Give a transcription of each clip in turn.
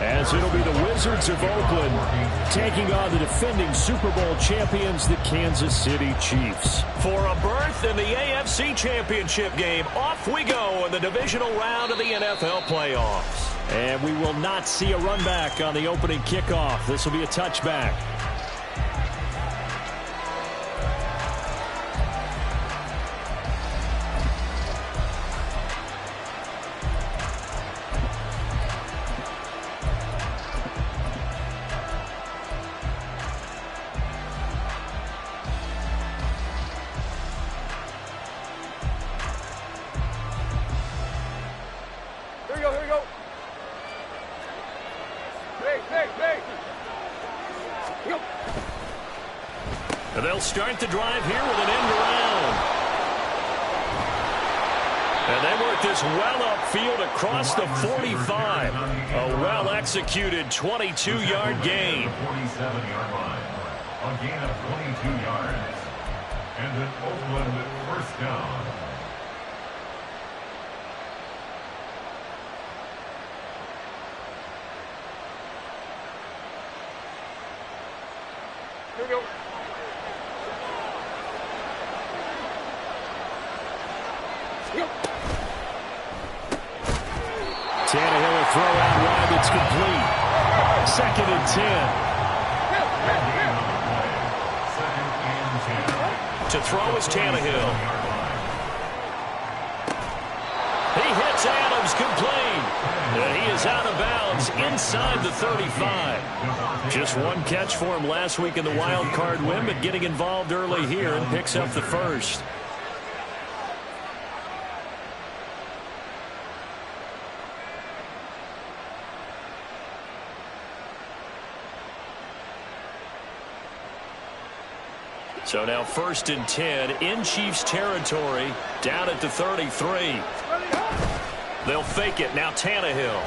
as it'll be the Wizards of Oakland taking on the defending Super Bowl champions, the Kansas City Chiefs. For a berth in the AFC Championship game, off we go in the divisional round of the NFL playoffs. And we will not see a run back on the opening kickoff. This will be a touchback. And they'll start the drive here with an end around. And they work this well upfield across the 45. A well-executed 22-yard gain. 47-yard line. A gain of 22 yards. And an Oakland first down. Here we go. Tannehill will throw out wide. It's complete. 2nd and 10. To throw is Tannehill. He hits Adams complete. And he is out of bounds inside the 35. Just one catch for him last week in the wild card win, but getting involved early here and picks up the first. So now 1st and 10 in Chiefs territory, down at the 33. They'll fake it. Now Tannehill.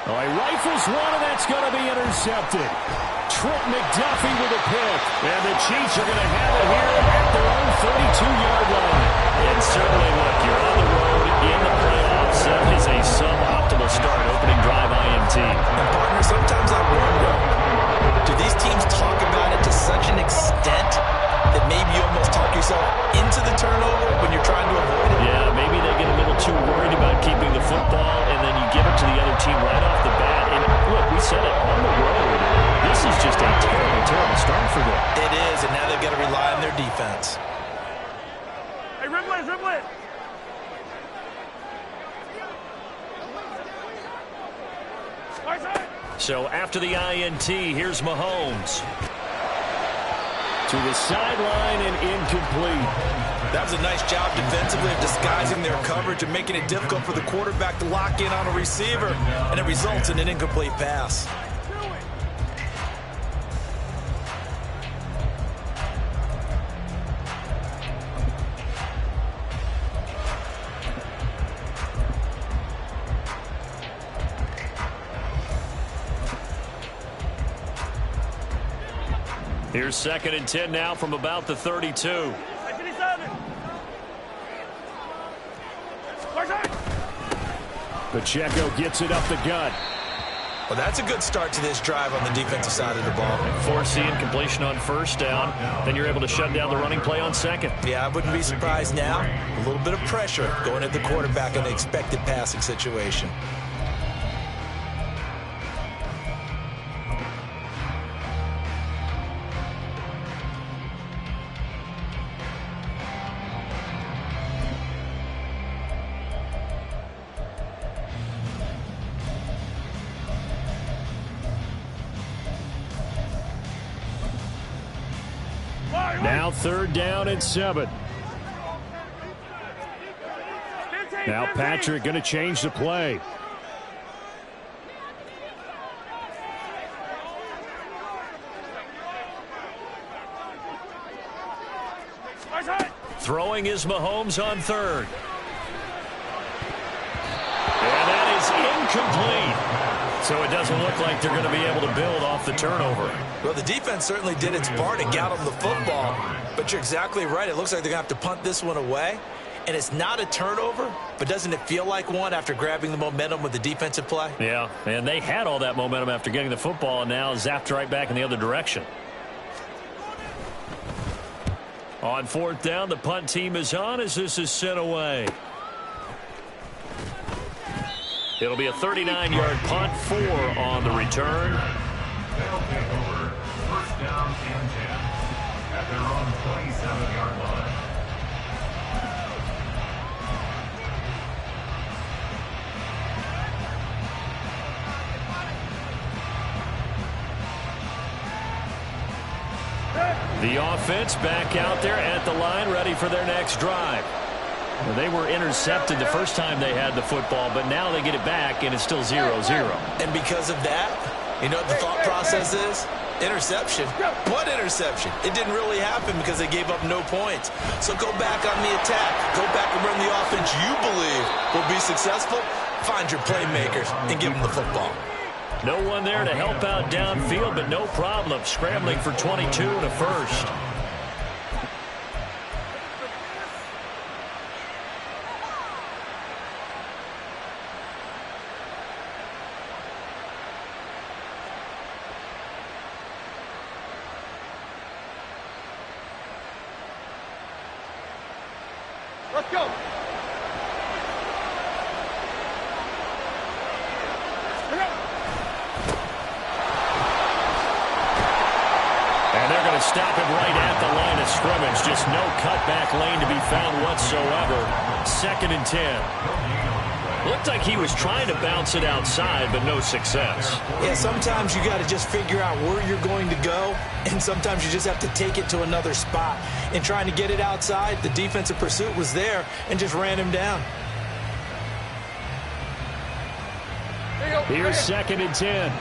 Oh, he rifles one, and that's going to be intercepted. Trent McDuffie with a pick. And the Chiefs are going to have it here at their own 32-yard line. And certainly, look, you're on the road in the playoffs. That is a suboptimal start, opening drive INT. And partner, sometimes I wonder, do these teams talk about it to such an extent that maybe you almost talk yourself into the turnover when you're trying to avoid it? Yeah, maybe they get a little too worried about keeping the football, and then you give it to the other team right off the bat. And look, we said it, on the road, this is just a terrible, terrible start for them. It is, and now they've got to rely on their defense. Hey, Ripley, Ripley. So after the INT, here's Mahomes. To the sideline and incomplete. That was a nice job defensively of disguising their coverage and making it difficult for the quarterback to lock in on a receiver, and it results in an incomplete pass. Here's 2nd and 10 now from about the 32. Pacheco gets it up the gut. Well, that's a good start to this drive on the defensive side of the ball. Forcing completion on 1st down. Then you're able to shut down the running play on 2nd. Yeah, I wouldn't be surprised now. A little bit of pressure going at the quarterback in the expected passing situation. Now 3rd down and 7. Now Patrick going to change the play. Throwing is Mahomes on 3rd. And that is incomplete. So it doesn't look like they're going to be able to build off the turnover. Well, the defense certainly did its part to get them the football. But you're exactly right. It looks like they're going to have to punt this one away. and it's not a turnover, but doesn't it feel like one after grabbing the momentum with the defensive play? Yeah, and they had all that momentum after getting the football, and now zapped right back in the other direction. On fourth down, the punt team is on as this is sent away. It'll be a 39-yard punt, 4 on the return. They'll take over first down and 10 at their own 27-yard line. The offense back out there at the line, ready for their next drive. Well, they were intercepted the first time they had the football, but now they get it back, and it's still 0-0. And because of that, you know what the thought process is? Interception. What interception? It didn't really happen because they gave up no points. So go back on the attack. Go back and run the offense you believe will be successful. Find your playmakers and give them the football. No one there to help out downfield, but no problem. Scrambling for 22 and a first. Let's go. And they're going to stop him right at the line of scrimmage. Just no cutback lane to be found whatsoever. 2nd and 10. Looked like he was trying to bounce it outside, but no success. Yeah, sometimes you got to just figure out where you're going to go, and sometimes you just have to take it to another spot. In trying to get it outside, the defensive pursuit was there and just ran him down. Here's 2nd and 10.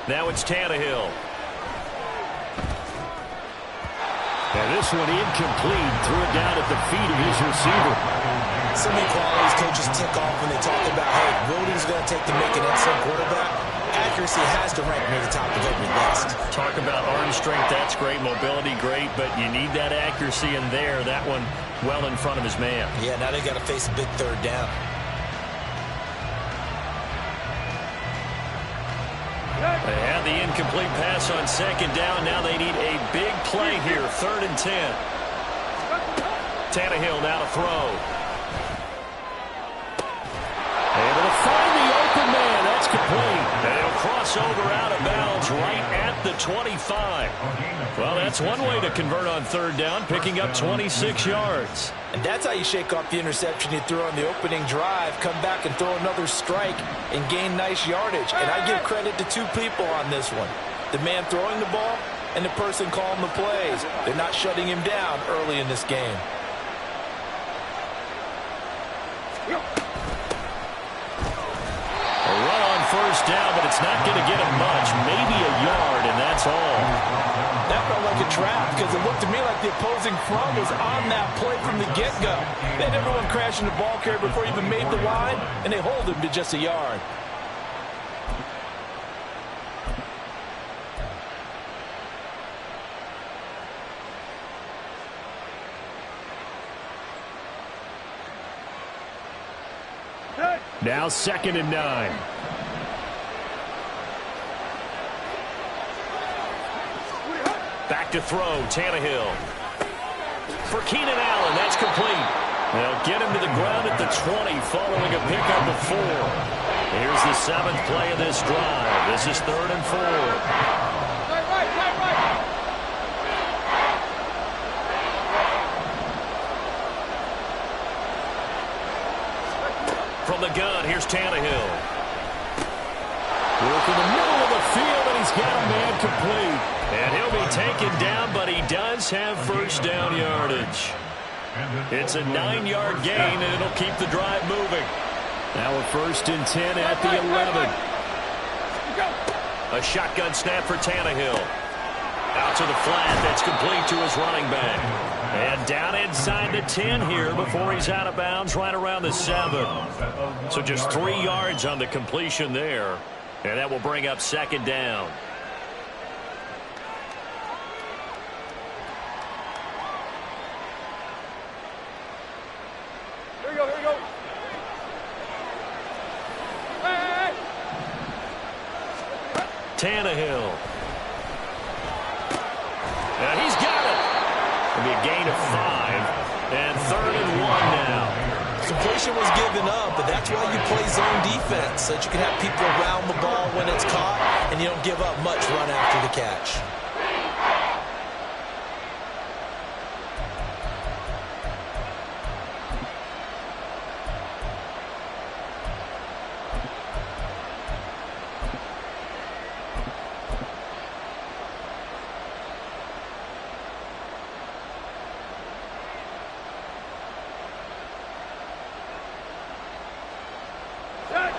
Now it's Tannehill. And this one incomplete. Threw it down at the feet of his receiver. So many qualities coaches tick off when they talk about, hey, what he's going to take to make an excellent quarterback. Accuracy has to rank near the top of every list. Talk about arm strength, that's great. Mobility, great. But you need that accuracy in there. That one well in front of his man. Yeah, now they got to face a big third down. They had the incomplete pass on 2nd down. Now they need a big play here. 3rd and 10. Tannehill now to throw. Able to find the open man. That's complete. And he'll cross over out of bounds right at the 25. Well, that's one way to convert on 3rd down, picking up 26 yards. And that's how you shake off the interception you threw on the opening drive, come back and throw another strike and gain nice yardage. And I give credit to 2 people on this one. The man throwing the ball and the person calling the plays. They're not shutting him down early in this game. A run on 1st down, but it's not going to get him much. Maybe a yard, and that's all. That felt like a trap because it looked to me like the opposing front was on that play from the get-go. They had everyone crashing the ball carrier before he even made the line, and they hold him to just a yard. Now 2nd and 9. Back to throw, Tannehill. For Keenan Allen, that's complete. They'll get him to the ground at the 20 following a pickup of 4. Here's the 7th play of this drive. This is 3rd and 4. From the gun, here's Tannehill. Work in the middle of the field, and he's got a man complete. And he'll be taken down, but he does have 1st down yardage. It's a 9-yard gain, and it'll keep the drive moving. Now a 1st and 10 at the 11. A shotgun snap for Tannehill. Out to the flat, that's complete to his running back. And down inside the 10 here before he's out of bounds right around the 7. So just 3 yards on the completion there. And that will bring up second down. Here we go, here we go. Hey! Tannehill. And he's got it. It'll be a gain of 5. And 3rd and 1 now. Completion was given up, but that's why you play zone defense, so that you can have people around the ball when it's caught, and you don't give up much run after the catch.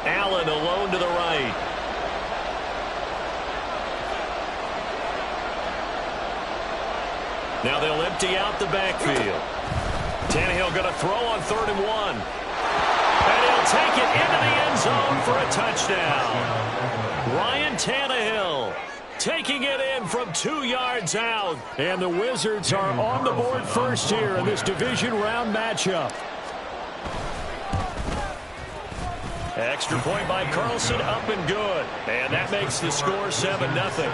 Allen alone to the right. Now they'll empty out the backfield. Tannehill going to throw on 3rd and 1. And he'll take it into the end zone for a touchdown. Ryan Tannehill taking it in from 2 yards out. And the Wizards are on the board first here in this division round matchup. Extra point by Carlson, up and good. And that makes the score 7-0.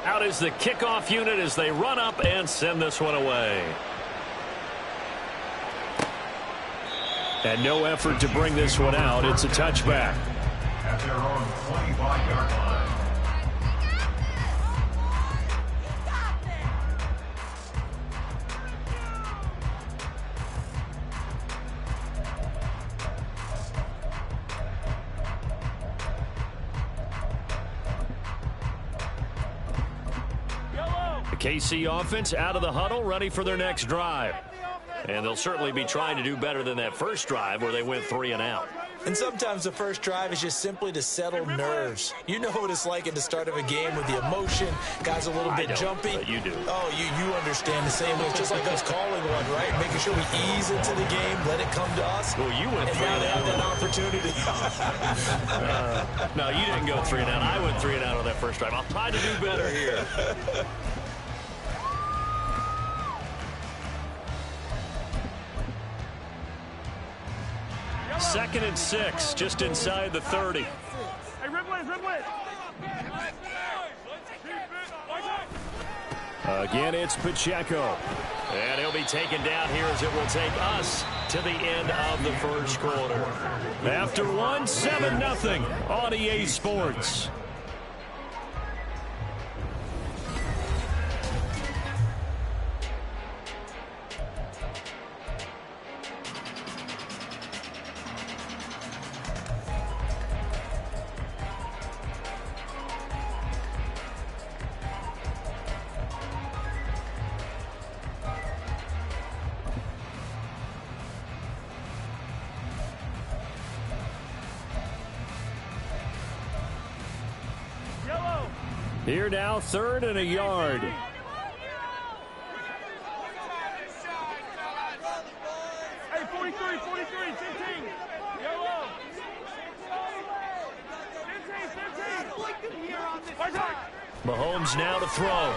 Out is the kickoff unit as they run up and send this one away. And no effort to bring this one out. It's a touchback. At their own 25-yard line. The KC offense out of the huddle, ready for their next drive. And they'll certainly be trying to do better than that first drive where they went 3 and out. And sometimes the first drive is just simply to settle nerves. You know what it's like at the start of a game with the emotion. Guys a little bit jumpy. But you do. Oh, you understand the same way. It's just like us calling one, right? Making sure we ease into the game, let it come to us. Well, you went 3 and and now they have out. that opportunity. No, you didn't go 3 and out. I went 3 and out on that first drive. I'll try to do better here. 2nd and 6, just inside the 30. Hey, Riblet! Again, it's Pacheco. And he'll be taken down here as it will take us to the end of the first quarter. After 1, 7-0 on EA Sports. Here now, 3rd and a yard. Hey, 43, 15. Yellow. 15. Mahomes now to throw.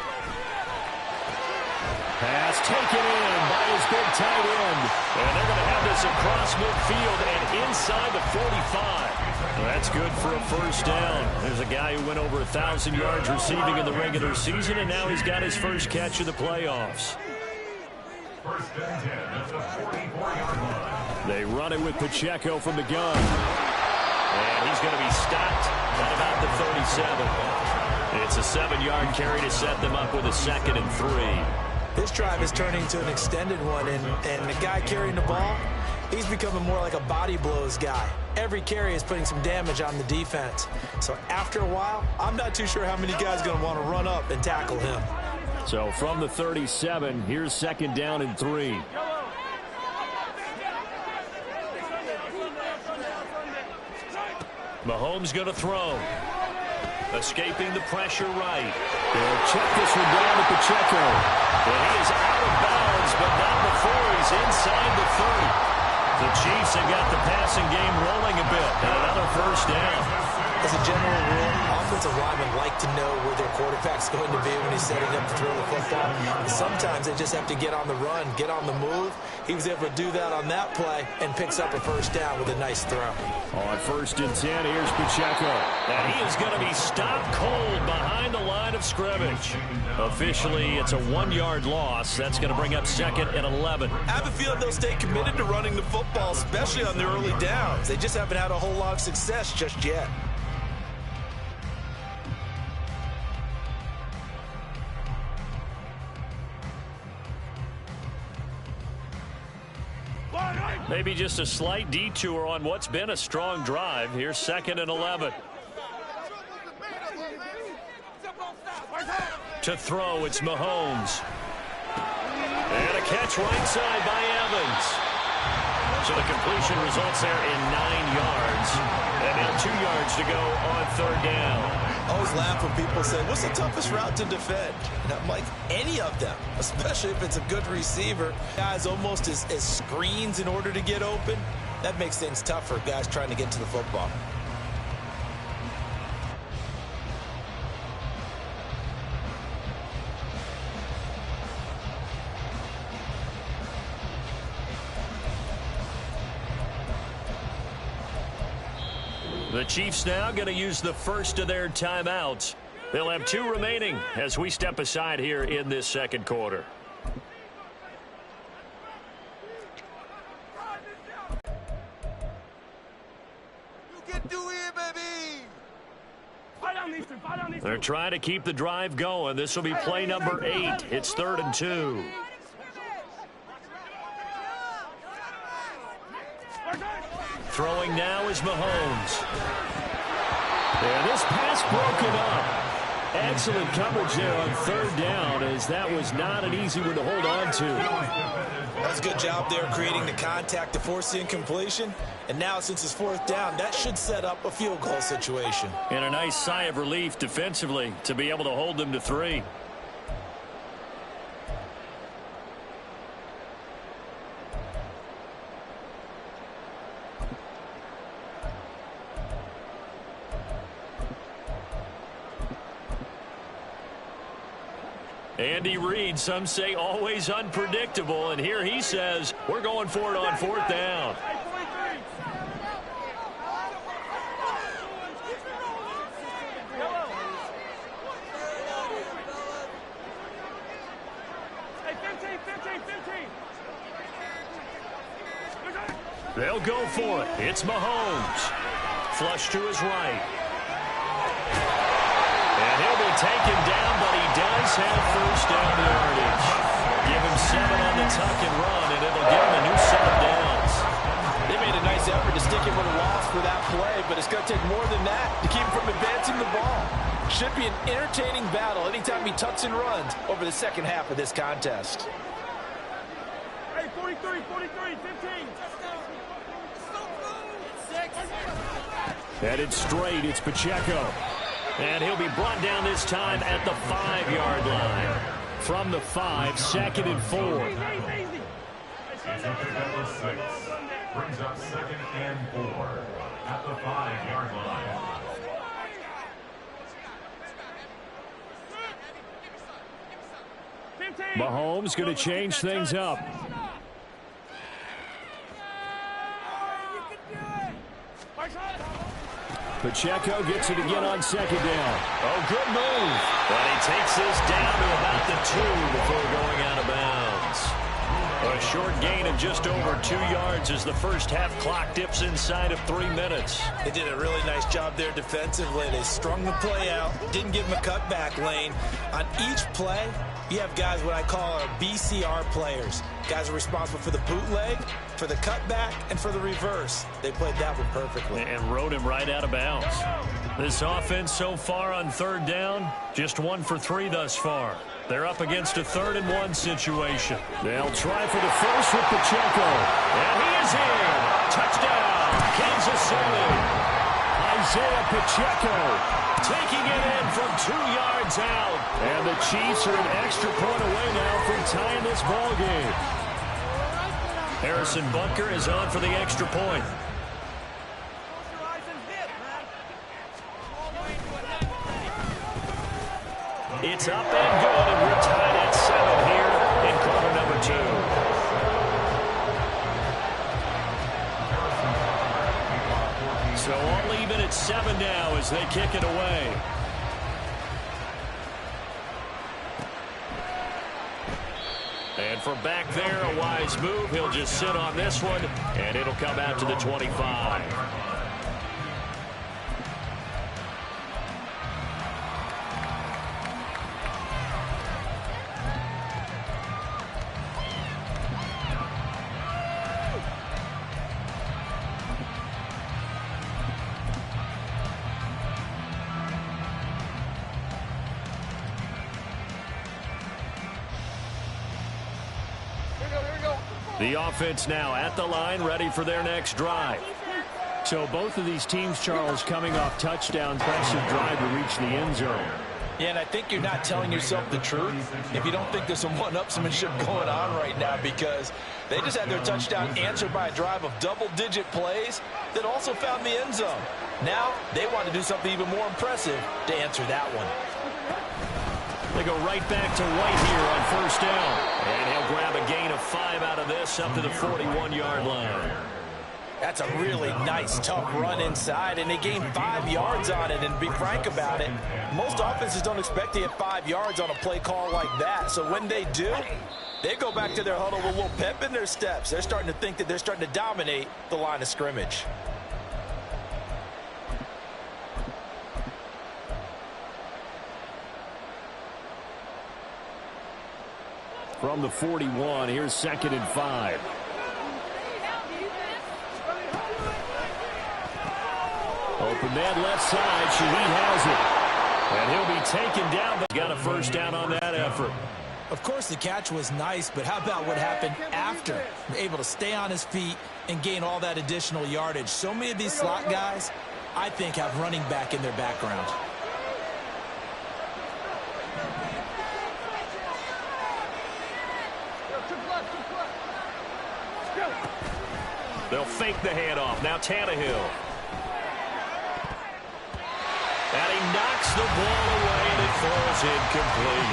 Pass taken in by his big tight end. And they're going to have this across midfield and inside the 45. Well, that's good for a first down. There's a guy who went over 1,000 yards receiving in the regular season, and now he's got his first catch of the playoffs. 1st and 10 at the 44-yard line. They run it with Pacheco from the gun. And he's going to be stopped at about the 37. It's a 7-yard carry to set them up with a 2nd and 3. This drive is turning to an extended one, and the guy carrying the ball, he's becoming more like a body blows guy. Every carry is putting some damage on the defense. So after a while, I'm not too sure how many guys are going to want to run up and tackle him. So from the 37, here's second down and 3. Mahomes going to throw. Escaping the pressure right. They'll check this one down to Pacheco. And he is out of bounds, but not before he's inside the 30. The Chiefs have got the passing game rolling a bit. And another first down. As a general rule, offensive linemen like to know where their quarterback's going to be when he's setting up to throw the football. And sometimes they just have to get on the run, get on the move. He was able to do that on that play and picks up a first down with a nice throw. On 1st and 10, here's Pacheco. And he is going to be stopped cold behind the line of scrimmage. Officially, it's a 1-yard loss. That's going to bring up 2nd and 11. I have a feeling they'll stay committed to running the football, especially on their early downs. They just haven't had a whole lot of success just yet. Maybe just a slight detour on what's been a strong drive. Here's 2nd and 11. To throw, it's Mahomes. And a catch right side by Evans. So the completion results there in 9 yards. And now 2 yards to go on 3rd down. I always laugh when people say, what's the toughest route to defend? And I'm like, any of them, especially if it's a good receiver. Guys almost as screens in order to get open. That makes things tough for guys trying to get to the football. The Chiefs now going to use the first of their timeouts. They'll have 2 remaining as we step aside here in this 2nd quarter. You can do it, baby! They're trying to keep the drive going. This will be play number 8. It's 3rd and 2. Throwing now is Mahomes. And this pass broken up. Excellent coverage there on 3rd down, as that was not an easy one to hold on to. That's a good job there creating the contact to force the incompletion. And now since it's 4th down, that should set up a field goal situation. And a nice sigh of relief defensively to be able to hold them to 3. Andy Reid, some say always unpredictable, and here he says we're going for it on 4th down. They'll go for it. It's Mahomes. Flush to his right. And he'll be taken down, but he does have first down yardage. Give him 7 on the tuck and run, and it'll give him a new set of downs. They made a nice effort to stick him with a loss for that play, but it's going to take more than that to keep him from advancing the ball. Should be an entertaining battle anytime he tucks and runs over the second half of this contest. Hey, 43, 43, 15. Headed straight, it's Pacheco. And he'll be brought down this time at the 5-yard line. From the 5, 2nd and 4. Subject number 6 brings up 2nd and 4 at the 5-yard line. Mahomes going to change things up. Pacheco gets it again on 2nd down. Oh, good move. But he takes this down to about the 2 before going out of bounds. A short gain of just over 2 yards as the first half clock dips inside of 3 minutes. They did a really nice job there defensively. They strung the play out, didn't give him a cutback lane. On each play, you have guys what I call our BCR players. Guys are responsible for the bootleg, for the cutback, and for the reverse. They played that one perfectly. And rode him right out of bounds. This offense so far on 3rd down, just 1 for 3 thus far. They're up against a 3rd-and-1 situation. They'll try for the first with Pacheco. And he is in. Touchdown, Kansas City. Isaiah Pacheco Taking it in from 2 yards out. And the Chiefs are an extra point away now from tying this ball game. Harrison Bunker is on for the extra point. It's up and good, and we're tied at 7 here in quarter number 2. So all even at 7 now as they kick it away. And from back there, a wise move. He'll just sit on this one, and it'll come out to the 25. The offense now at the line, ready for their next drive. So both of these teams, Charles, coming off touchdowns, impressive drive to reach the end zone. Yeah, and I think you're not telling yourself the truth if you don't think there's some one-upsmanship going on right now, because they just had their touchdown answered by a drive of double-digit plays that also found the end zone. Now they want to do something even more impressive to answer that one. They go right back to White here on 1st down. And he'll grab a gain of 5 out of this up to the 41-yard line. That's a really nice, tough run inside, and they gained 5 yards on it. And to be frank about it, most offenses don't expect to get 5 yards on a play call like that. So when they do, they go back to their huddle with a little pep in their steps. They're starting to think that they're starting to dominate the line of scrimmage. From the 41, here's 2nd and 5. Open man left side. Shaheed has it. And he'll be taken down, but got a 1st down on that effort. Of course, the catch was nice, but how about what happened after? Able to stay on his feet and gain all that additional yardage. So many of these slot guys, I think, have running back in their background. They'll fake the handoff. Now Tannehill. And he knocks the ball away, and it falls incomplete.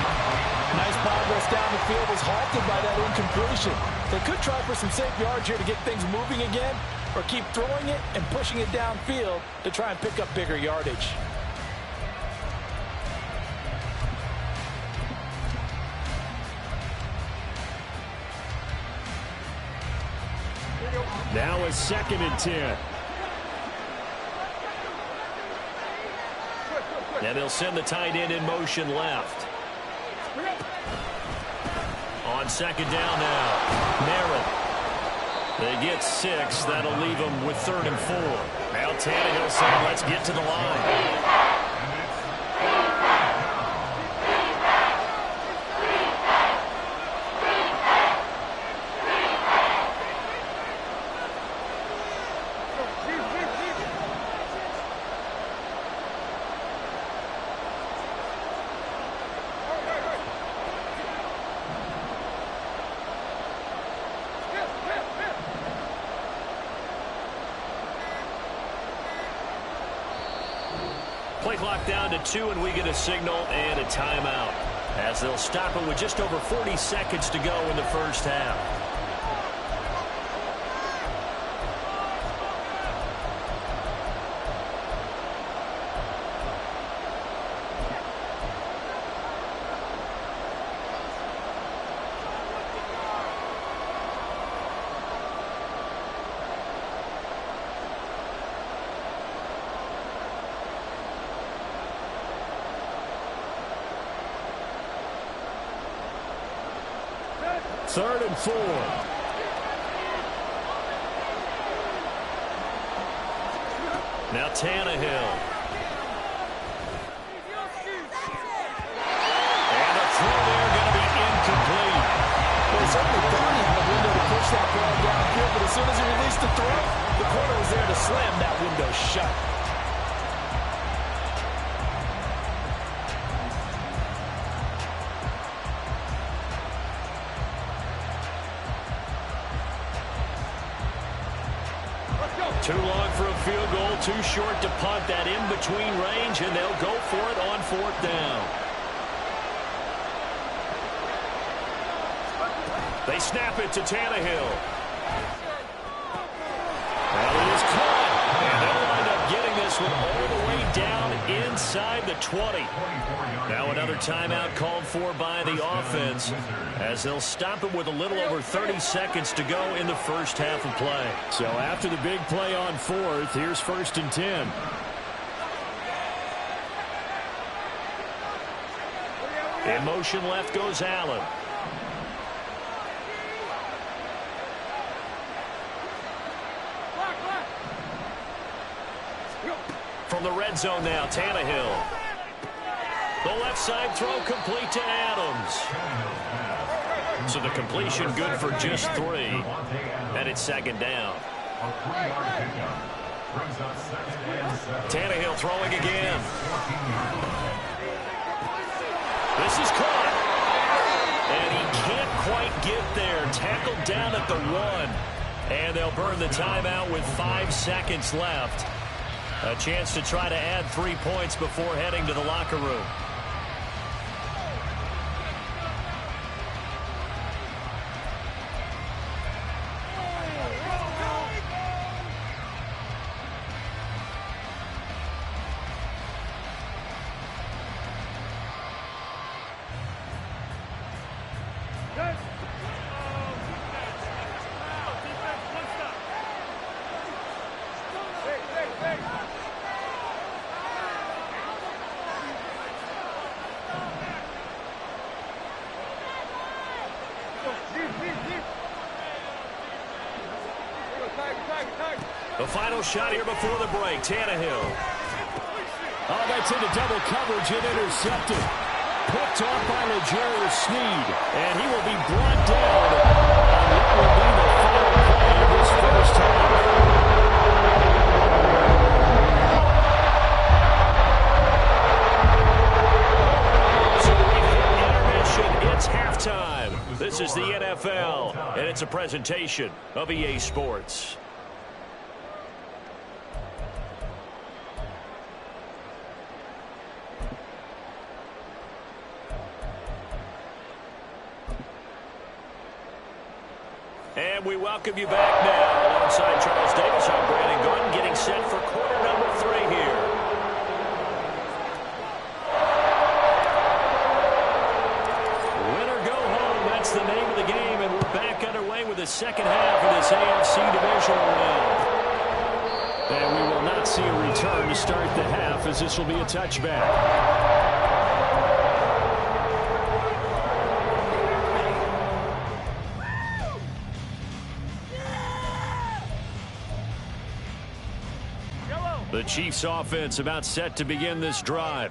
Nice progress down the field was halted by that incompletion. They could try for some safe yards here to get things moving again, or keep throwing it and pushing it downfield to try and pick up bigger yardage. Now a 2nd and 10. And they'll send the tight end in motion left. On 2nd down now, Merritt. They get 6. That'll leave them with 3rd and 4. Now Tannehill saying, let's get to the line. Play clock down to 2, and we get a signal and a timeout, as they'll stop it with just over 40 seconds to go in the 1st half. Third and 4. Now Tannehill. And a throw there slam that window shut. Too long for a field goal, too short to punt that in between range, and they'll go for it on 4th down. They snap it to Tannehill. Well, it is caught, and they'll wind up getting this one all the way down inside the 20. Now another timeout called for by the offense as they'll stop it with a little over 30 seconds to go in the first half of play. So after the big play on 4th, here's 1st and 10. In motion left goes Allen. From the red zone now, Tannehill. The left side throw complete to Adams. So the completion good for just 3. And it's 2nd down. Tannehill throwing again. This is caught. And he can't quite get there. Tackled down at the 1. And they'll burn the timeout with 5 seconds left. A chance to try to add 3 points before heading to the locker room. The final shot here before the break, Tannehill. Oh, that's into double coverage and intercepted. Picked off by L'Jarius Sneed, and he will be brought down. And that will be the final play of this first half. So we've hit intermission. It's halftime. This is the NFL, and it's a presentation of EA Sports. And we welcome you back now. Alongside Charles Davis, I'm Brandon Gordon, getting set for quarter number 3 here. Win or go home, that's the name of the game, and we're back underway with the second half of this AFC divisional round. And we will not see a return to start the half, as this will be a touchback. The Chiefs offense about set to begin this drive.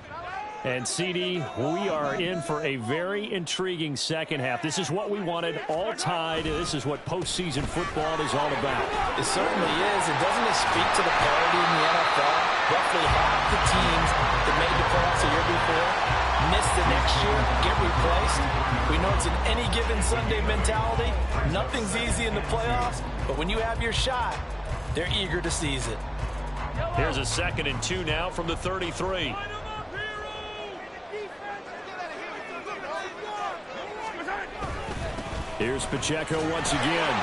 And CD, we are in for a very intriguing second half. This is what we wanted, all tied. This is what postseason football is all about. It certainly is. And doesn't it speak to the parity in the NFL? Roughly half the teams that made the playoffs a year before miss the next year, get replaced. We know it's an any given Sunday mentality. Nothing's easy in the playoffs, but when you have your shot, they're eager to seize it. Here's a 2nd and 2 now from the 33. Here's Pacheco once again.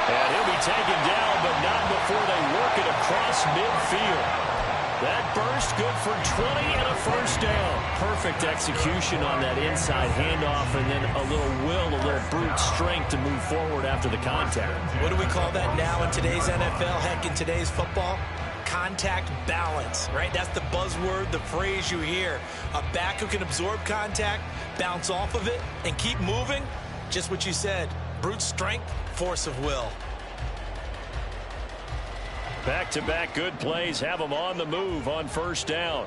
And he'll be taken down, but not before they work it across midfield. That burst good for 20 and a first down. Perfect execution on that inside handoff, and then a little will, a little brute strength to move forward after the contact. What do we call that now in today's NFL, heck, in today's football? Contact balance, right? That's the buzzword, the phrase you hear. A back who can absorb contact, bounce off of it, and keep moving. Just what you said, brute strength, force of will. Back-to-back good plays have them on the move on first down.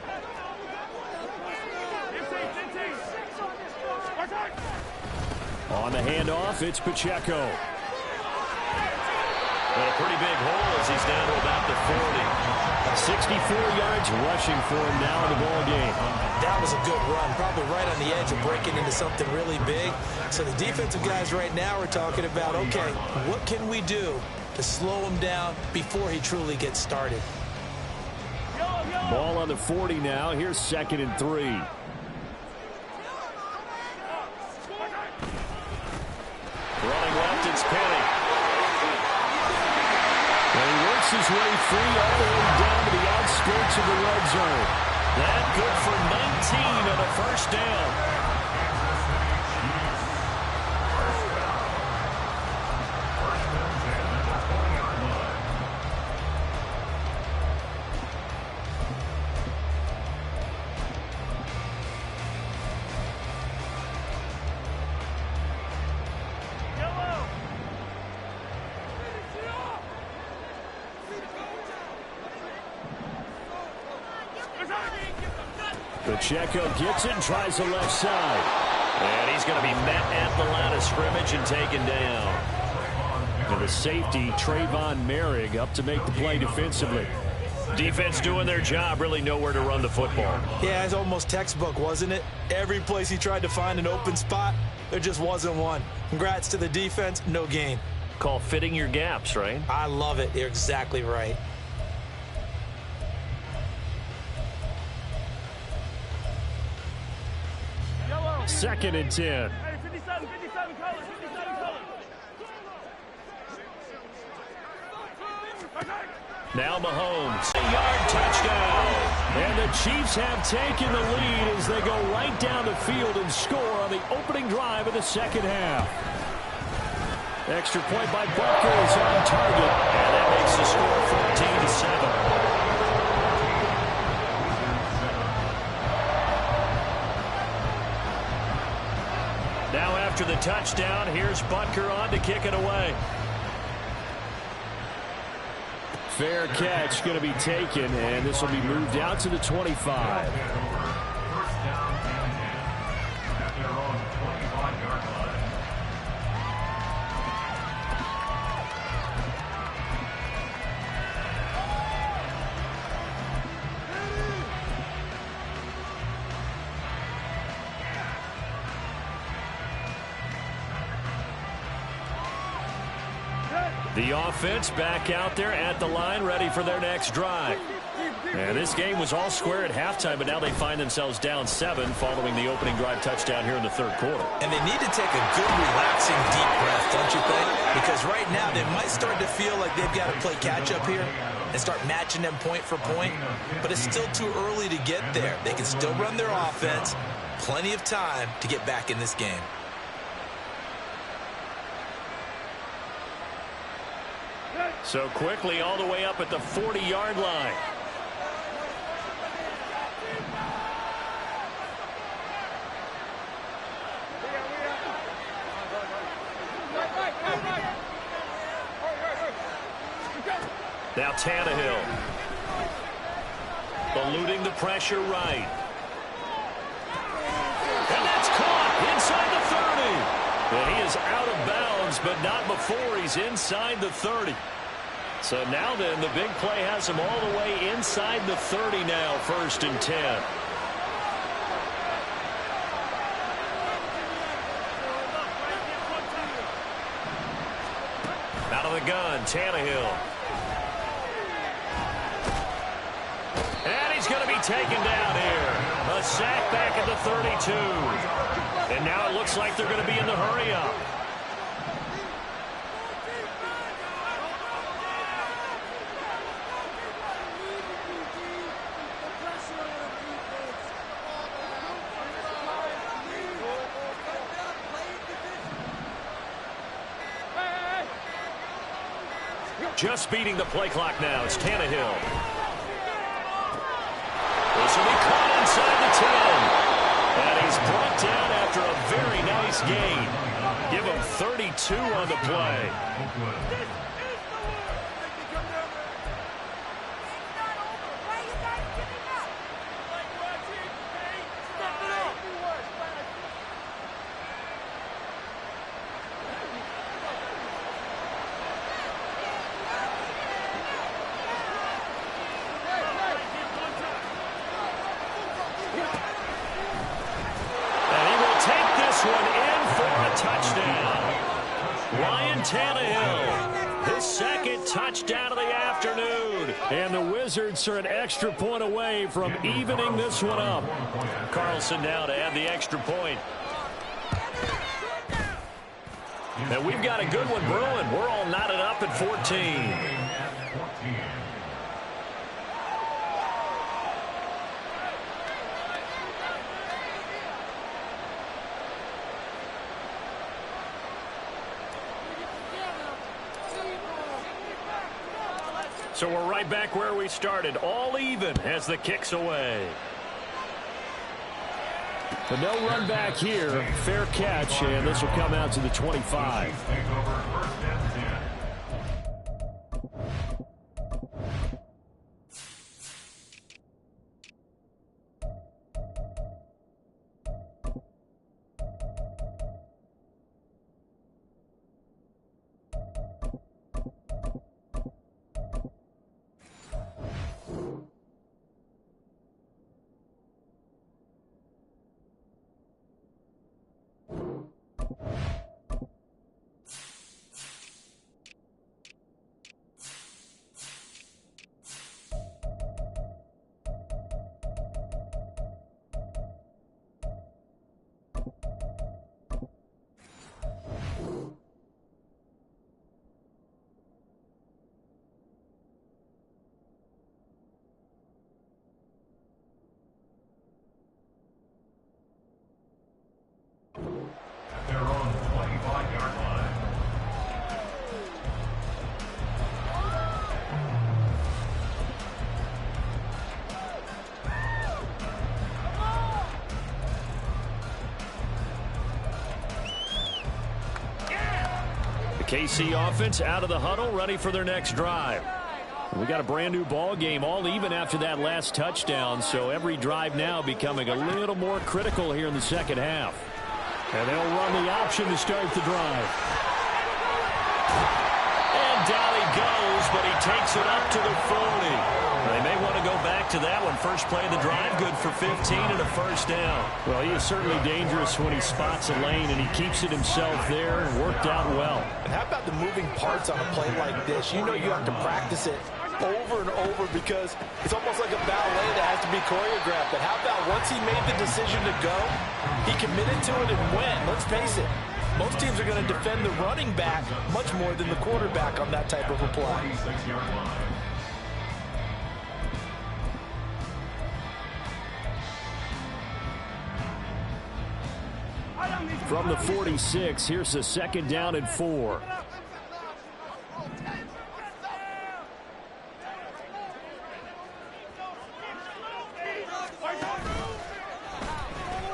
On the handoff, it's Pacheco. And a pretty big hole as he's down to about the 40. 64 yards rushing for him now in the ball game. That was a good run, probably right on the edge of breaking into something really big. So the defensive guys right now are talking about, okay, what can we do to slow him down before he truly gets started? Ball on the 40 now. Here's 2nd and 3. Running left, it's Penny. And he works his way free all the way down to the outskirts of the red zone. That good for 19 and a first down. Pacheco gets it and tries the left side. And he's going to be met at the line of scrimmage and taken down. And the safety, Trayvon Merrick, up to make the play defensively. Defense doing their job, really nowhere to run the football. Yeah, it's almost textbook, wasn't it? Every place he tried to find an open spot, there just wasn't one. Congrats to the defense, no gain. Call fitting your gaps, right? I love it. You're exactly right. Second and 10. Hey, 57, colors, 57 colors. Now Mahomes. A yard touchdown. And the Chiefs have taken the lead as they go right down the field and score on the opening drive of the second half. Extra point by Butker is on target. And that makes the score 14-7. Now after the touchdown, here's Butker on to kick it away. Fair catch going to be taken, and this will be moved out to the 25. First down and 10 at their own 25-yard line. The offense back out there at the line, ready for their next drive. And this game was all square at halftime, but now they find themselves down 7 following the opening drive touchdown here in the third quarter. And they need to take a good, relaxing, deep breath, don't you think? Because right now they might start to feel like they've got to play catch-up here and start matching them point for point. But it's still too early to get there. They can still run their offense. Plenty of time to get back in this game. So quickly all the way up at the 40-yard line. Now Tannehill. Eluding the pressure right. And that's caught inside the 30. And he is out of bounds, but not before he's inside the 30. So now then, the big play has him all the way inside the 30 now, 1st and 10. Out of the gun, Tannehill. And he's going to be taken down here. A sack back at the 32. And now it looks like they're going to be in the hurry-up. Just beating the play clock now. It's Tannehill. This will be caught inside the 10. And he's brought down after a very nice gain. Give him 32 on the play. Tannehill, his second touchdown of the afternoon. And the Wizards are an extra point away from evening this one up. Carlson now to add the extra point. And we've got a good one brewing. We're all knotted up at 14. So we're right back where we started, all even as the kick's away. But no run back here. Fair catch, and this will come out to the 25. They're on the 25-yard line. The KC offense out of the huddle, ready for their next drive. We got a brand new ball game, all even after that last touchdown, so every drive now becoming a little more critical here in the second half. And they'll run the option to start the drive. And down he goes, but he takes it up to the 40. They may want to go back to that one. First play of the drive, good for 15 and a first down. Well, he is certainly dangerous when he spots a lane, and he keeps it himself there and worked out well. And how about the moving parts on a play like this? You know you have to practice it over and over because it's almost like a ballet that has to be choreographed. But how about once he made the decision to go, he committed to it and went. Let's face it, most teams are going to defend the running back much more than the quarterback on that type of a play. From the 46, here's the second down and 4.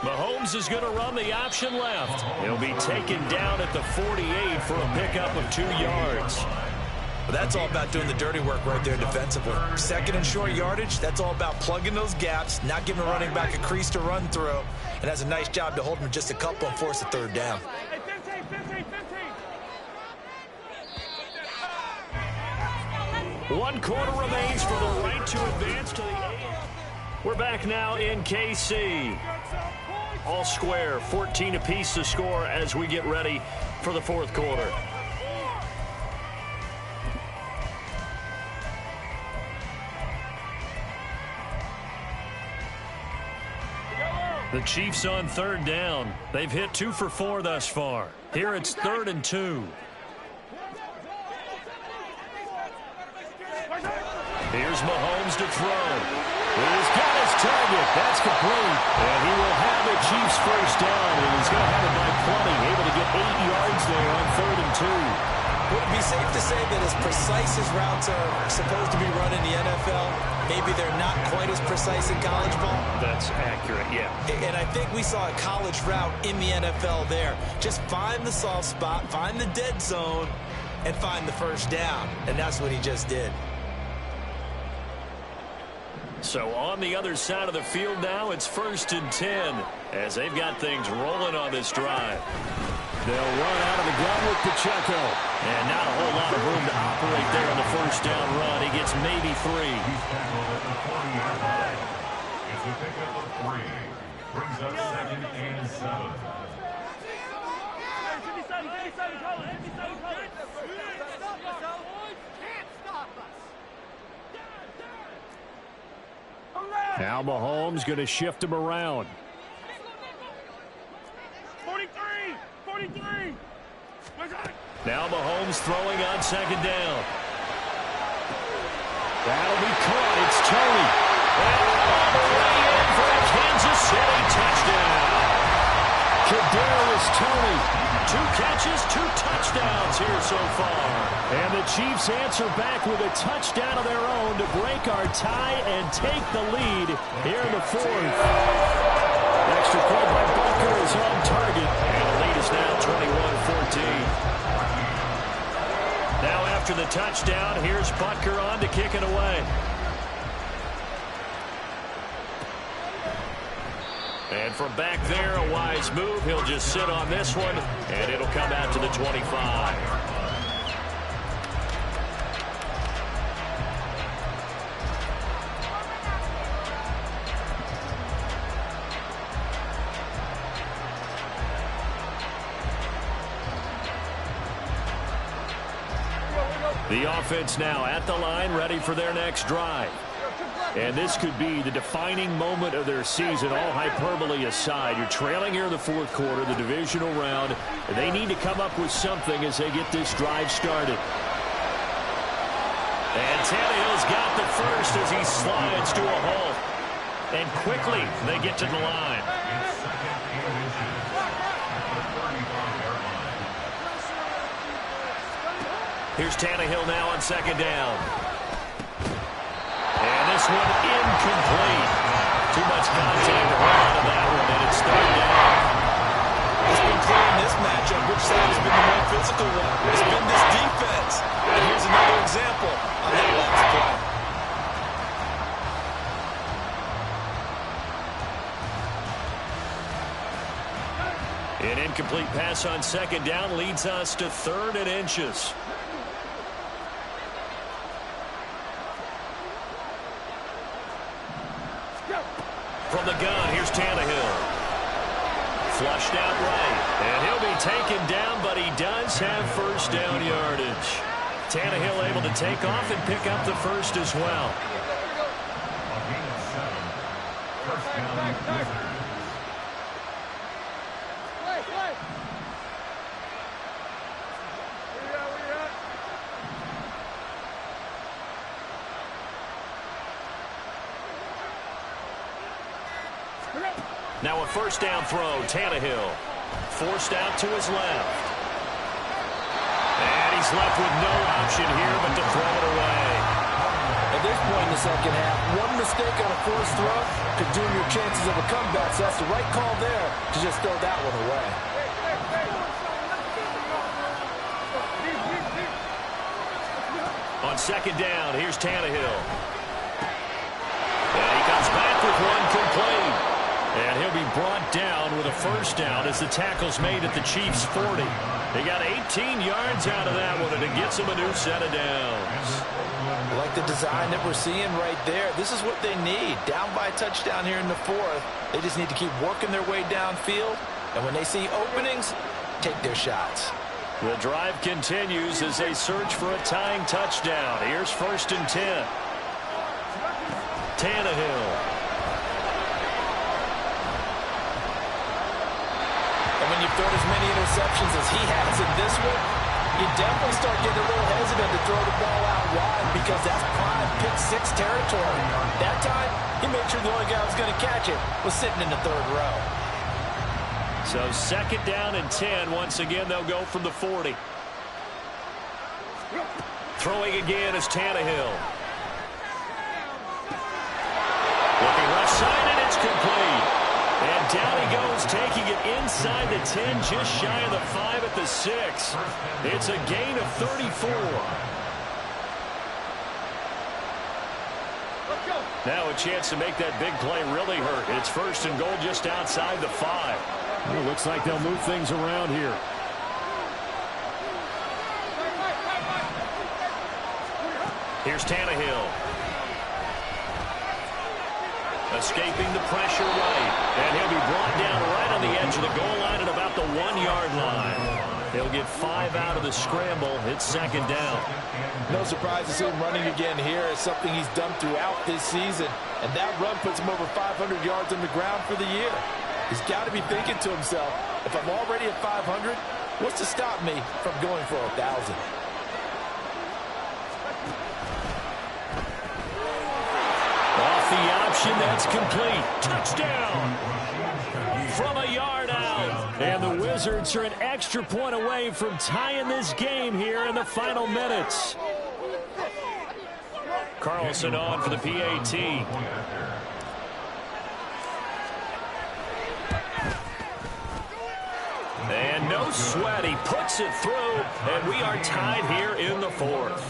Mahomes is going to run the option left. He'll be taken down at the 48 for a pickup of 2 yards. Well, that's all about doing the dirty work right there defensively. Second and short yardage, that's all about plugging those gaps, not giving a running back a crease to run through, and has a nice job to hold him just a couple and force a third down. Hey, 15, 15, 15. 1 quarter remains for the right to advance to the 8. We're back now in KC. All square, 14 apiece to score as we get ready for the fourth quarter. The Chiefs on third down. They've hit 2 for 4 thus far. Here it's 3rd and 2. Here's Mahomes to throw. He's got his target. That's complete. And he will have the Chiefs first down. And he's going to have it by plenty. Able to get 8 yards there on 3rd and 2. Would it be safe to say that as precise as routes are supposed to be run in the NFL, maybe they're not quite as precise in college ball? That's accurate, yeah. And I think we saw a college route in the NFL there. Just find the soft spot, find the dead zone, and find the first down. And that's what he just did. So on the other side of the field now, it's 1st and 10 as they've got things rolling on this drive. They'll run out of the gun with Pacheco. And not a whole lot of room to operate there on the first down run. He gets maybe 3. He's tackled at the 40-yard line. It's a pickup of 3. Brings up 2nd and 7. 57, 57. Now Mahomes going to shift him around. 43. Now Mahomes throwing on second down. That'll be caught. It's Tony. And all the way in for a Kansas City touchdown. Kadarius Toney. 2 catches, 2 touchdowns here so far. And the Chiefs answer back with a touchdown of their own to break our tie and take the lead here in the 4th. Extra point by Butker is on target. And the lead is now 21-14. Now after the touchdown, here's Butker on to kick it away. And from back there, a wise move. He'll just sit on this one, and it'll come out to the 25. The offense now at the line, ready for their next drive. And this could be the defining moment of their season, all hyperbole aside. You're trailing here in the 4th quarter, the divisional round. They need to come up with something as they get this drive started. And Tannehill's got the first as he slides to a halt. And quickly, they get to the line. Here's Tannehill now on second down. And this one incomplete. Too much contact to hold on to that one, and it's third down. It's been clear in this matchup which side has been the more physical one. It's been this defense. And here's another example on that last play. An incomplete pass on second down leads us to 3rd and inches. From the gun, here's Tannehill. Flushed out right. And he'll be taken down, but he does have first down yardage. Tannehill able to take off and pick up the first as well. First down, Wizards. Now a first down throw, Tannehill. Forced out to his left. And he's left with no option here but to throw it away. At this point in the second half, one mistake on a forced throw could doom your chances of a comeback. So that's the right call there to just throw that one away. On second down, here's Tannehill. And he comes back with one complete. And he'll be brought down with a first down as the tackle's made at the Chiefs' 40. They got 18 yards out of that one, and it gets them a new set of downs. I like the design that we're seeing right there. This is what they need. Down by a touchdown here in the 4th. They just need to keep working their way downfield. And when they see openings, take their shots. The drive continues as they search for a tying touchdown. Here's 1st and 10. Tannehill. When you've thrown as many interceptions as he has in this one, you definitely start getting a little hesitant to throw the ball out wide because that's prime pick-6 territory. That time, he made sure the only guy who was going to catch it was sitting in the 3rd row. So 2nd down and 10. Once again, they'll go from the 40. Throwing again is Tannehill. Looking left side, and it's complete. And down he goes, taking it inside the 10, just shy of the 5 at the 6. It's a gain of 34. Now a chance to make that big play really hurt. It's 1st and goal just outside the 5. Well, looks like they'll move things around here. Here's Tannehill. Escaping the pressure right. And he'll be brought down right on the edge of the goal line at about the 1-yard line. He'll get 5 out of the scramble. It's second down. No surprise to see him running again here. It's something he's done throughout this season. And that run puts him over 500 yards on the ground for the year. He's got to be thinking to himself, if I'm already at 500, what's to stop me from going for 1,000? Off the option, that's complete. Touchdown from a yard out. And the Wizards are an extra point away from tying this game here in the final minutes. Carlson on for the PAT. And no sweat. He puts it through, and we are tied here in the fourth.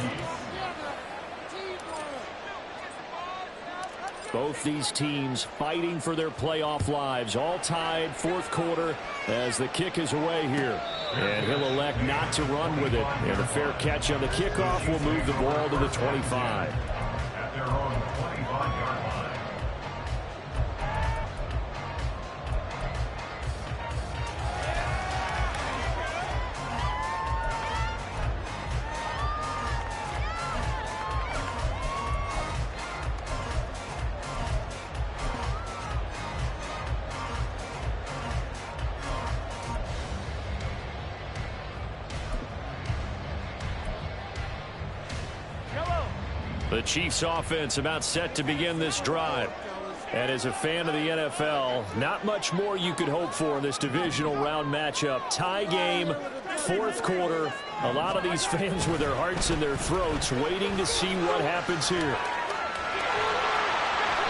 Both these teams fighting for their playoff lives. All tied, fourth quarter, as the kick is away here. And he'll elect not to run with it. And a fair catch on the kickoff will move the ball to the 25. At their own 25-yard line. The Chiefs offense about set to begin this drive. And as a fan of the NFL, not much more you could hope for in this divisional round matchup. Tie game, fourth quarter. A lot of these fans with their hearts in their throats waiting to see what happens here.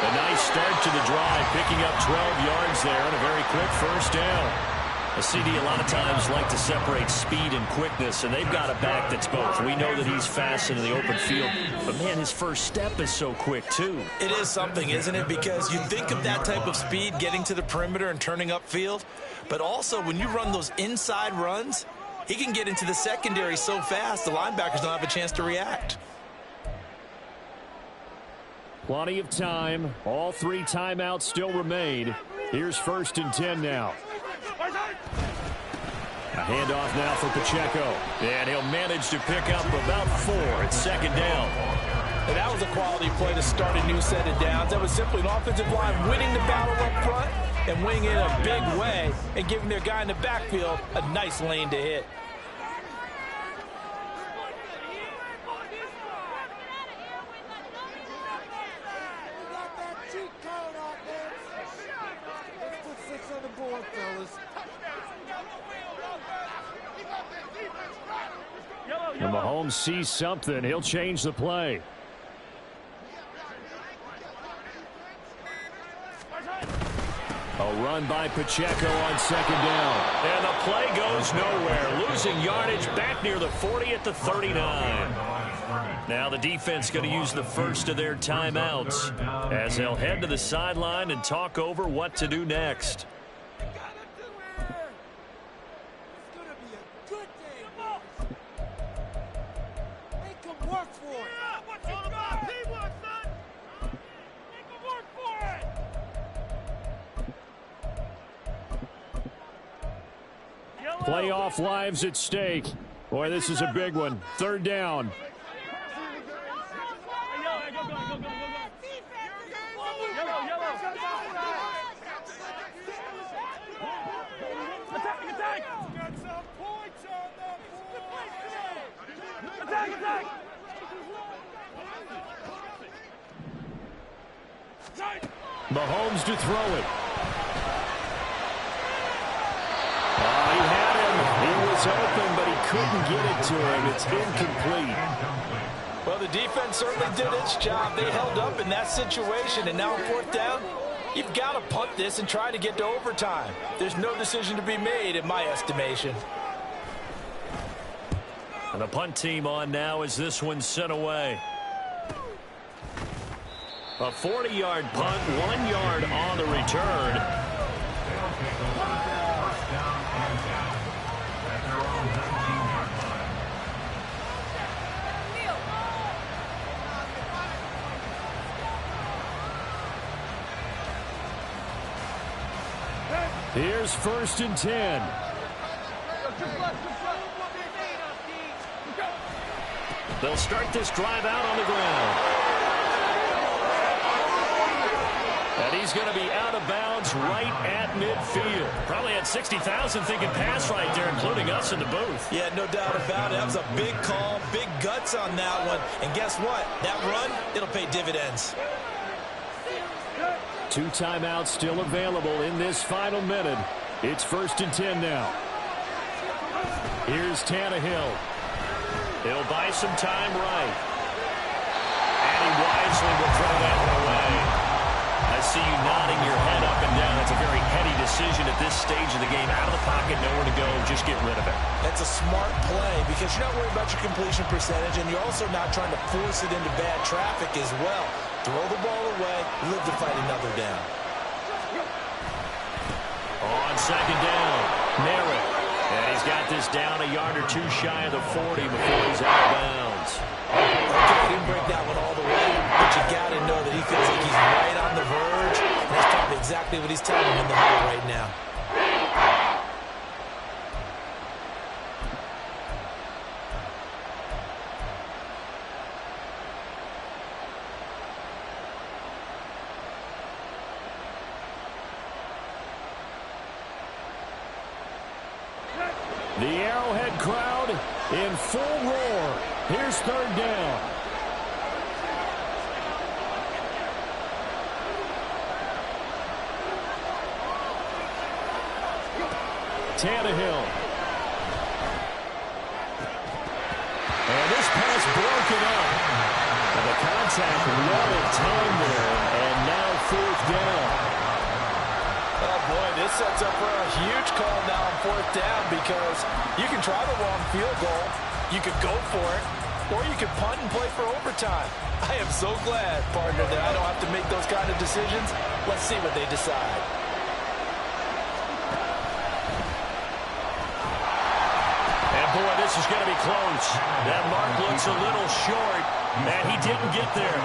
A nice start to the drive, picking up 12 yards there and a very quick first down. A CD a lot of times like to separate speed and quickness, and they've got a back that's both. We know that he's fast into the open field, but, man, his first step is so quick, too. It is something, isn't it? Because you think of that type of speed getting to the perimeter and turning upfield, but also when you run those inside runs, he can get into the secondary so fast the linebackers don't have a chance to react. Plenty of time. All 3 timeouts still remain. Here's 1st and 10 now. A handoff now for Pacheco. And he'll manage to pick up about 4 at second down. And that was a quality play to start a new set of downs. That was simply an offensive line winning the battle up front and winning it in a big way and giving their guy in the backfield a nice lane to hit. And Mahomes sees something. He'll change the play. A run by Pacheco on second down. And the play goes nowhere. Losing yardage back near the 40 at the 39. Now the defense going to use the first of their timeouts as they'll head to the sideline and talk over what to do next. Playoff lives at stake. Boy, this is a big one. Third down. Mahomes to throw it. He had him. He was open, but he couldn't get it to him. It's incomplete. Well, the defense certainly did its job. They held up in that situation, and now on fourth down, you've got to punt this and try to get to overtime. There's no decision to be made, in my estimation. And the punt team on now as this one's sent away. A 40-yard punt, 1 yard on the return. Here's 1st and 10. They'll start this drive out on the ground. And he's going to be out of bounds right at midfield. Probably had 60,000 thinking pass right there, including us in the booth. Yeah, no doubt about it. That was a big call, big guts on that one. And guess what? That run, it'll pay dividends. 2 timeouts still available in this final minute. It's 1st and 10 now. Here's Tannehill. He'll buy some time right. And he wisely will throw that one away. I see you nodding your head up and down. It's a very heady decision at this stage of the game. Out of the pocket, nowhere to go. Just get rid of it. That's a smart play because you're not worried about your completion percentage, and you're also not trying to force it into bad traffic as well. Throw the ball away, live to fight another down. On 2nd down, Merritt. And he's got this down a yard or 2 shy of the 40 before he's out of bounds. Okay, he didn't break that one all the way, but you got to know that he feels like he's right on the verge, and that's probably exactly what he's telling him in the huddle right now. The Arrowhead crowd in full roar. Here's 3rd down. Tannehill. And this pass broken up. And the contact well in time there. And now 4th down. Oh, boy, this sets up for a huge call now on 4th down because you can try the long field goal, you could go for it, or you could punt and play for overtime. I am so glad, partner, that I don't have to make those kind of decisions. Let's see what they decide. And, boy, this is going to be close. That mark looks a little short, and he didn't get there.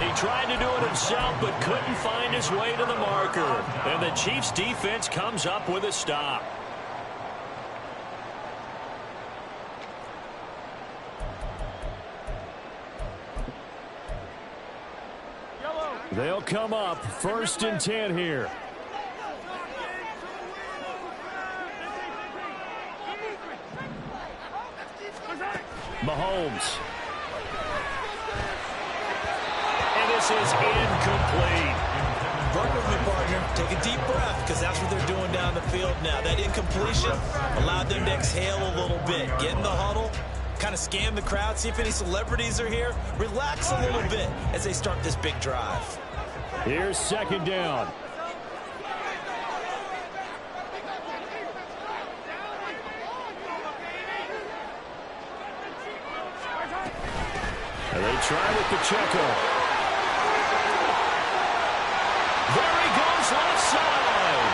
He tried to do it himself, but couldn't find his way to the marker. And the Chiefs' defense comes up with a stop. They'll come up 1st and 10 here. Mahomes. And this is incomplete. Work with me, partner. Take a deep breath because that's what they're doing down the field now. That incompletion allowed them to exhale a little bit. Get in the huddle, kind of scan the crowd, see if any celebrities are here. Relax a little bit as they start this big drive. Here's 2nd down. And they try with Pacheco. There he goes left side.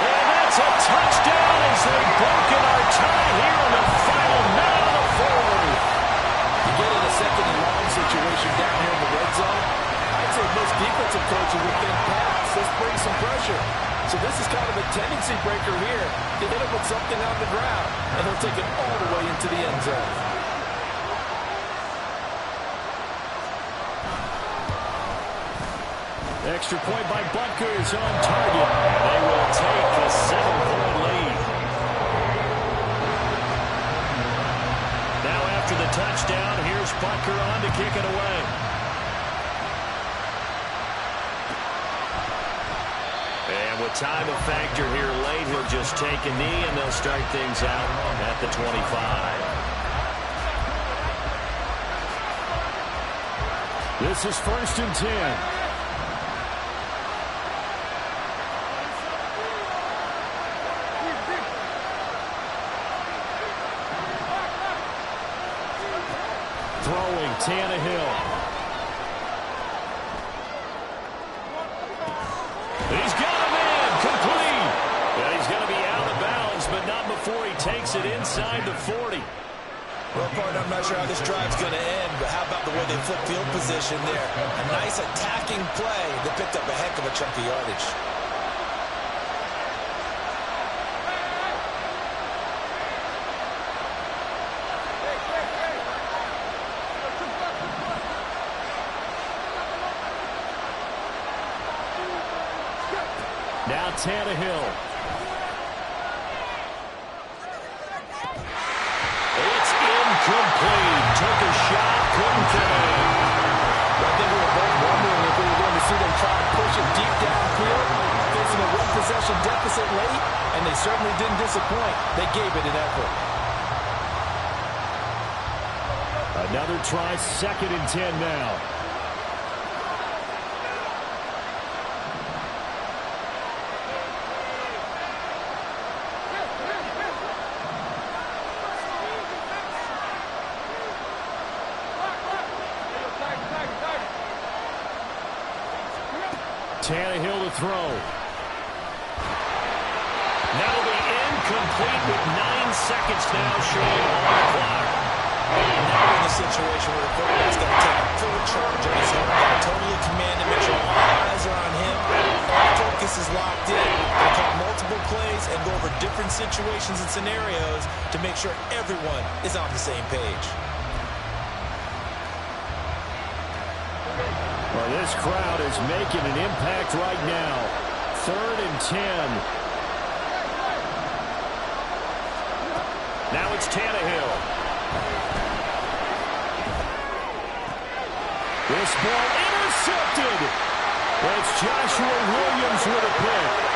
And that's a touchdown as they've broken our tie here in the final minute of the 4th. You get in a 2nd and long situation down here in the red zone, I'd say most defensive coaches would think pass. Let's bring some pressure. So this is kind of a tendency breaker here. You hit him with something on the ground, and he'll take it all the way into the end zone. Extra point by Butker is on target. They will take a 7-point lead. Now after the touchdown, here's Butker on to kick it away. And with time a factor here late, he'll just take a knee and they'll start things out at the 25. This is 1st and 10. Throwing, Tannehill. He's got a man, complete. And he's going to be out of bounds, but not before he takes it inside the 40. Well, partner, I'm not sure how this drive's going to end, but how about the way they flip field position there? A nice attacking play that picked up a heck of a chunk of yardage. Tannehill. It's incomplete. Took a shot, couldn't connect. I think we were both wondering if we were going to see them try to push it deep downfield, facing a one-possession deficit late, and they certainly didn't disappoint. They gave it an effort. Another try, 2nd and 10 now. Tannehill to throw. That'll be incomplete with 9 seconds now showing on the clock. Now we're in a situation where the quarterback's got to take full charge of his own, got to totally command and make sure all eyes are on him. All focus is locked in. They call multiple plays and go over different situations and scenarios to make sure everyone is on the same page. Well, this crowd is making an impact right now. 3rd and 10. Now it's Tannehill. This ball intercepted. It's Joshua Williams with a pick.